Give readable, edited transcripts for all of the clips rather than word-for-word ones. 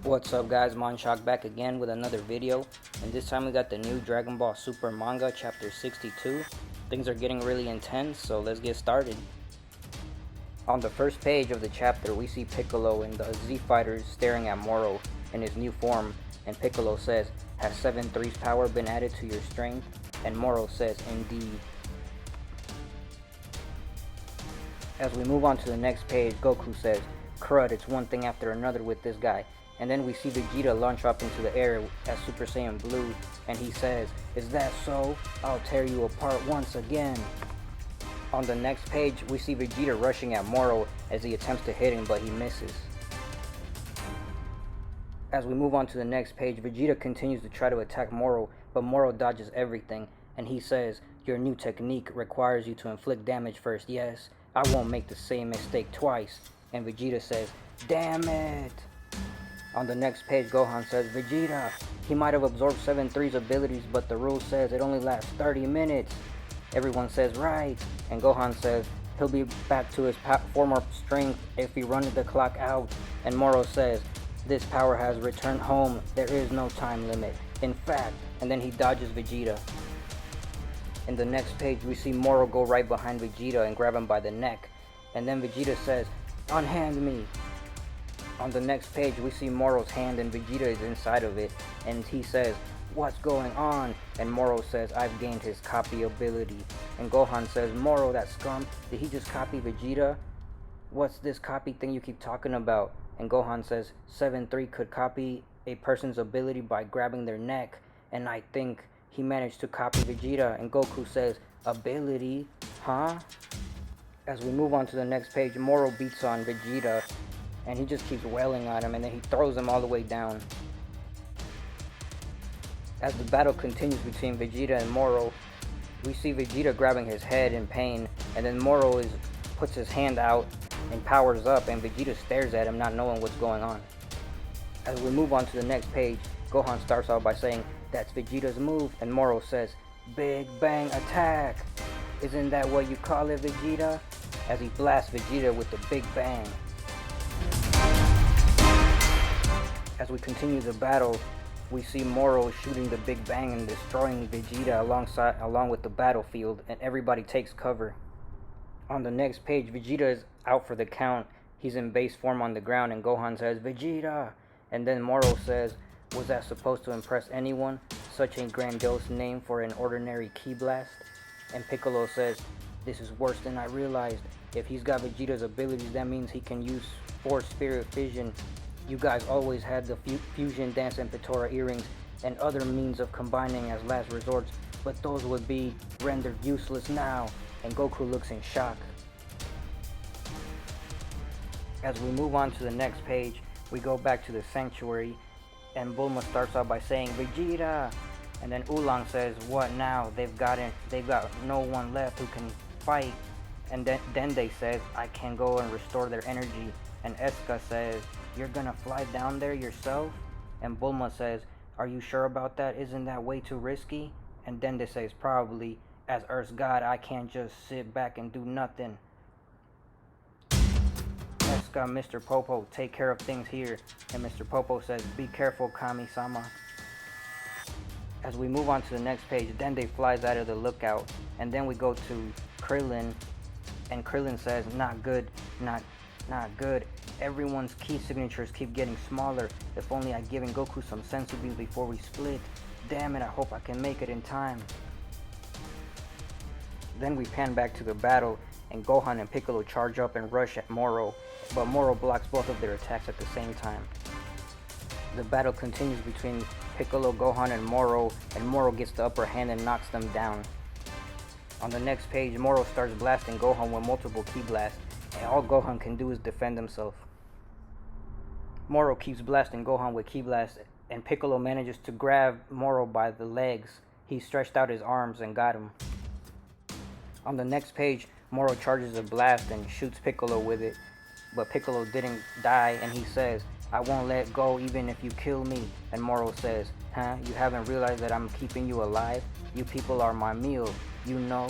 What's up guys, Monshock back again with another video, and this time we got the new Dragon Ball Super Manga chapter 62. Things are getting really intense, so let's get started. On the first page of the chapter we see Piccolo and the Z Fighters staring at Moro in his new form, and Piccolo says, "Has 7-3's power been added to your strength?" And Moro says, "Indeed." As we move on to the next page, Goku says, "Crud, it's one thing after another with this guy." And then we see Vegeta launch up into the air as Super Saiyan Blue, and he says, "Is that so? I'll tear you apart once again." On the next page, we see Vegeta rushing at Moro as he attempts to hit him, but he misses. As we move on to the next page, Vegeta continues to try to attack Moro, but Moro dodges everything, and he says, "Your new technique requires you to inflict damage first. Yes, I won't make the same mistake twice." And Vegeta says, "Damn it!" On the next page, Gohan says, "Vegeta, he might have absorbed 7-3's abilities, but the rule says it only lasts 30 minutes. Everyone says, "Right." And Gohan says, "He'll be back to his former strength if he runs the clock out." And Moro says, "This power has returned home. There is no time limit. In fact," and then he dodges Vegeta. In the next page, we see Moro go right behind Vegeta and grab him by the neck. And then Vegeta says, "Unhand me." On the next page, we see Moro's hand and Vegeta is inside of it, and he says, "What's going on?" And Moro says, "I've gained his copy ability." And Gohan says, "Moro, that scum, did he just copy Vegeta? What's this copy thing you keep talking about?" And Gohan says, 7-3 could copy a person's ability by grabbing their neck, and I think he managed to copy Vegeta." And Goku says, "Ability? Huh?" As we move on to the next page, Moro beats on Vegeta, and he just keeps wailing on him, and then he throws him all the way down. As the battle continues between Vegeta and Moro, we see Vegeta grabbing his head in pain, and then Moro puts his hand out and powers up, and Vegeta stares at him, not knowing what's going on. As we move on to the next page, Gohan starts out by saying, "That's Vegeta's move," and Moro says, "Big Bang Attack! Isn't that what you call it, Vegeta?" As he blasts Vegeta with the Big Bang. As we continue the battle, we see Moro shooting the Big Bang and destroying Vegeta along with the battlefield, and everybody takes cover. On the next page, Vegeta is out for the count. He's in base form on the ground, and Gohan says, "Vegeta!" And then Moro says, "Was that supposed to impress anyone? Such a grandiose name for an ordinary ki blast?" And Piccolo says, "This is worse than I realized. If he's got Vegeta's abilities, that means he can use Force Spirit Fission. You guys always had the Fusion Dance and Pitora earrings and other means of combining as last resorts, but those would be rendered useless now." And Goku looks in shock. As we move on to the next page, we go back to the sanctuary, and Bulma starts out by saying, "Vegeta!" And then Oolong says, "What now? They've got no one left who can fight." And then Dende says, "I can go and restore their energy." And Eska says, "You're gonna fly down there yourself?" And Bulma says, "Are you sure about that? Isn't that way too risky?" And Dende says, "Probably. As Earth's god, I can't just sit back and do nothing." Eska, "Mr. Popo, take care of things here." And Mr. Popo says, "Be careful, Kami-sama." As we move on to the next page, Dende flies out of the lookout, and then we go to Krillin, and Krillin says, "Not good, not good. Everyone's key signatures keep getting smaller. If only I'd given Goku some senzu beans before we split. Damn it, I hope I can make it in time." Then we pan back to the battle, and Gohan and Piccolo charge up and rush at Moro, but Moro blocks both of their attacks at the same time. The battle continues between Piccolo, Gohan, and Moro gets the upper hand and knocks them down. On the next page, Moro starts blasting Gohan with multiple ki blasts, and all Gohan can do is defend himself. Moro keeps blasting Gohan with ki blasts, and Piccolo manages to grab Moro by the legs. He stretched out his arms and got him. On the next page, Moro charges a blast and shoots Piccolo with it, but Piccolo didn't die, and he says, "I won't let go even if you kill me." And Moro says, "Huh? You haven't realized that I'm keeping you alive? You people are my meal, you know?"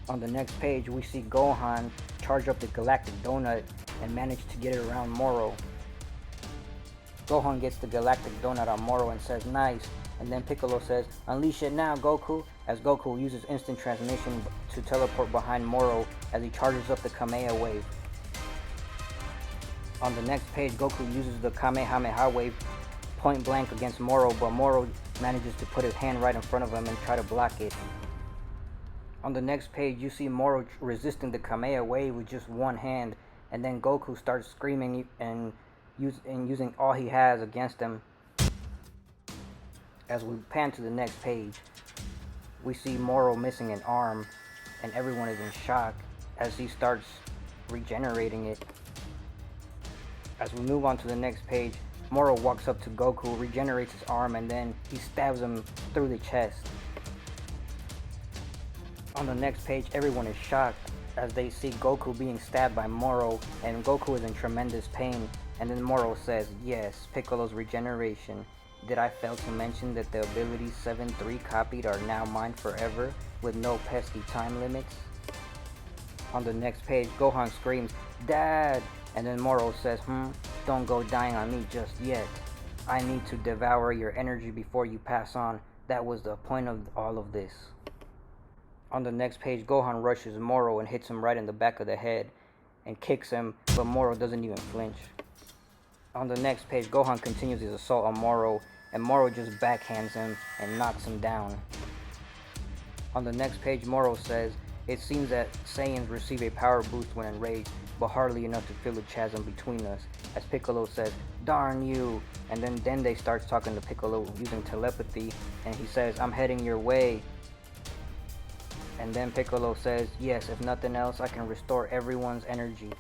On the next page, we see Gohan charge up the Galactic Donut and manage to get it around Moro. Gohan gets the galactic donut on Moro and says nice, and then Piccolo says unleash it now Goku, as Goku uses instant transmission to teleport behind Moro as he charges up the Kamehameha wave. On the next page, Goku uses the Kamehameha wave point blank against Moro, but Moro manages to put his hand right in front of him and try to block it. On the next page, you see Moro resisting the Kamehameha wave with just one hand, and then Goku starts screaming and using all he has against him. As we pan to the next page, we see Moro missing an arm, and everyone is in shock as he starts regenerating it. As we move on to the next page, Moro walks up to Goku, regenerates his arm, and then he stabs him through the chest. On the next page, everyone is shocked as they see Goku being stabbed by Moro, and Goku is in tremendous pain. And then Moro says, yes, Piccolo's regeneration. Did I fail to mention that the abilities 7-3 copied are now mine forever, with no pesky time limits? On the next page, Gohan screams, Dad! And then Moro says, don't go dying on me just yet. I need to devour your energy before you pass on. That was the point of all of this. On the next page, Gohan rushes Moro and hits him right in the back of the head and kicks him, but Moro doesn't even flinch. On the next page, Gohan continues his assault on Moro, and Moro just backhands him and knocks him down. On the next page, Moro says, it seems that Saiyans receive a power boost when enraged, but hardly enough to fill a chasm between us, as Piccolo says, darn you, and then Dende starts talking to Piccolo using telepathy, and he says, I'm heading your way. And then Piccolo says, yes, if nothing else, I can restore everyone's energy.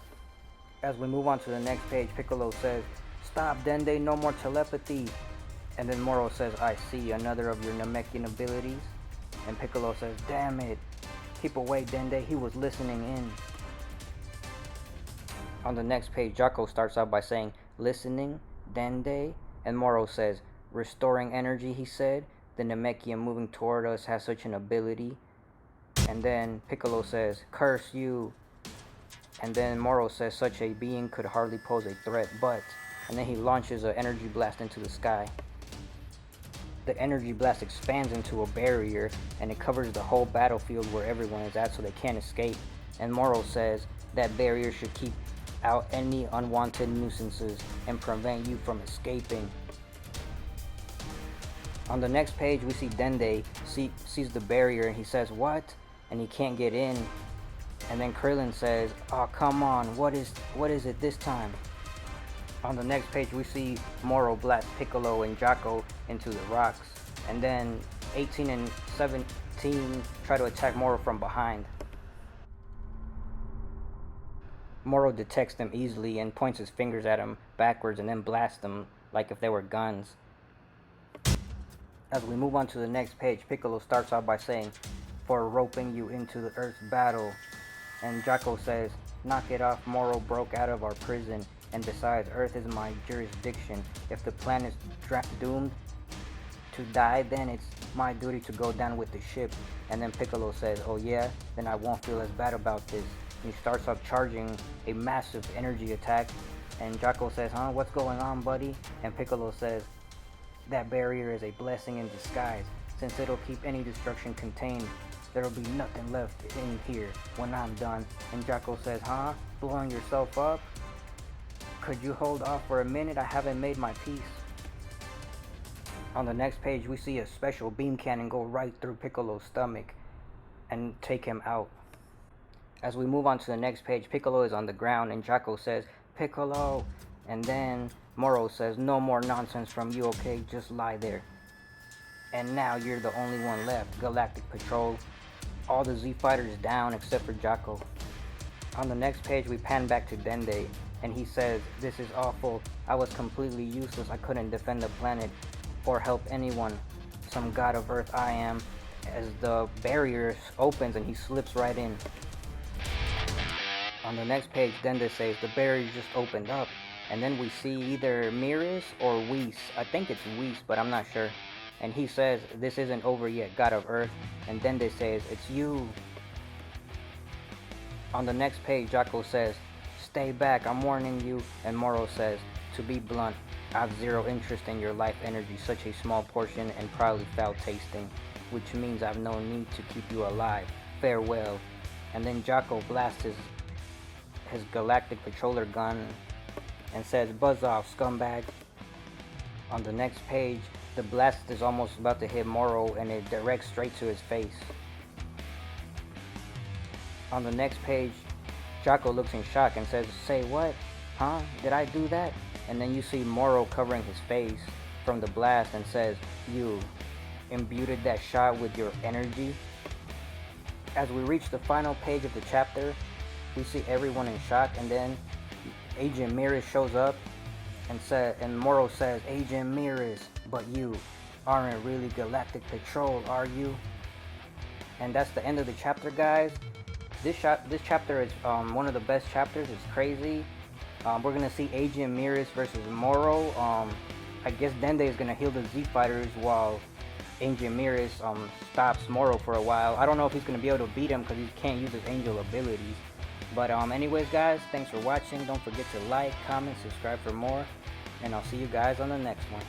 As we move on to the next page, Piccolo says, stop Dende, no more telepathy. And then Moro says, I see another of your Namekian abilities. And Piccolo says, damn it, keep away Dende, he was listening in. On the next page, Jocko starts out by saying, listening, Dende, and Moro says, restoring energy, he said. The Namekian moving toward us has such an ability. And then Piccolo says, curse you. And then Moro says such a being could hardly pose a threat, but... And then he launches an energy blast into the sky. The energy blast expands into a barrier, and it covers the whole battlefield where everyone is at so they can't escape. And Moro says that barrier should keep out any unwanted nuisances and prevent you from escaping. On the next page, we see Dende sees the barrier and he says, what? And he can't get in. And then Krillin says, oh, come on, what is it this time? On the next page, we see Moro blast Piccolo and Jocko into the rocks. And then 18 and 17 try to attack Moro from behind. Moro detects them easily and points his fingers at him backwards and then blasts them like if they were guns. As we move on to the next page, Piccolo starts out by saying, for roping you into the Earth's battle. And Jocko says, knock it off, Moro broke out of our prison, and besides, Earth is my jurisdiction. If the planet's doomed to die, then it's my duty to go down with the ship. And then Piccolo says, oh yeah, then I won't feel as bad about this. And he starts up charging a massive energy attack, and Jocko says, what's going on, buddy? And Piccolo says, that barrier is a blessing in disguise. Since it'll keep any destruction contained, there'll be nothing left in here when I'm done. And Jocko says, blowing yourself up? Could you hold off for a minute? I haven't made my peace. On the next page, we see a special beam cannon go right through Piccolo's stomach and take him out. As we move on to the next page, Piccolo is on the ground and Jocko says, Piccolo! And then Moro says, no more nonsense from you, okay? Just lie there. And now you're the only one left, Galactic Patrol. All the Z fighters down except for Jocko. On the next page, we pan back to Dende, and he says, this is awful. I was completely useless. I couldn't defend the planet or help anyone. Some god of Earth I am. As the barrier opens and he slips right in. On the next page, Dende says, the barrier just opened up. And then we see either Miris or Whis. I think it's Whis, but I'm not sure. And he says, this isn't over yet, God of Earth. And Dende says, it's you. On the next page, Jocko says, stay back, I'm warning you. And Moro says, To be blunt, I have zero interest in your life energy, such a small portion and probably foul tasting, which means I've no need to keep you alive. Farewell. And then Jocko blasts his galactic patroller gun and says, buzz off, scumbag. On the next page, the blast is almost about to hit Moro and it directs straight to his face. On the next page, Jocko looks in shock and says, say what? Huh? Did I do that? And then you see Moro covering his face from the blast and says, you imbued that shot with your energy? As we reach the final page of the chapter, we see everyone in shock, and then Agent Miris shows up and Moro says, Agent Miris, but you aren't really Galactic Patrol, are you? And that's the end of the chapter, guys. This chapter is one of the best chapters. It's crazy. We're gonna see Agent Miris versus Moro. I guess Dende is gonna heal the Z Fighters while Agent Miris stops Moro for a while. I don't know if he's gonna be able to beat him because he can't use his angel abilities. But anyways, guys, thanks for watching. Don't forget to like, comment, subscribe for more, and I'll see you guys on the next one.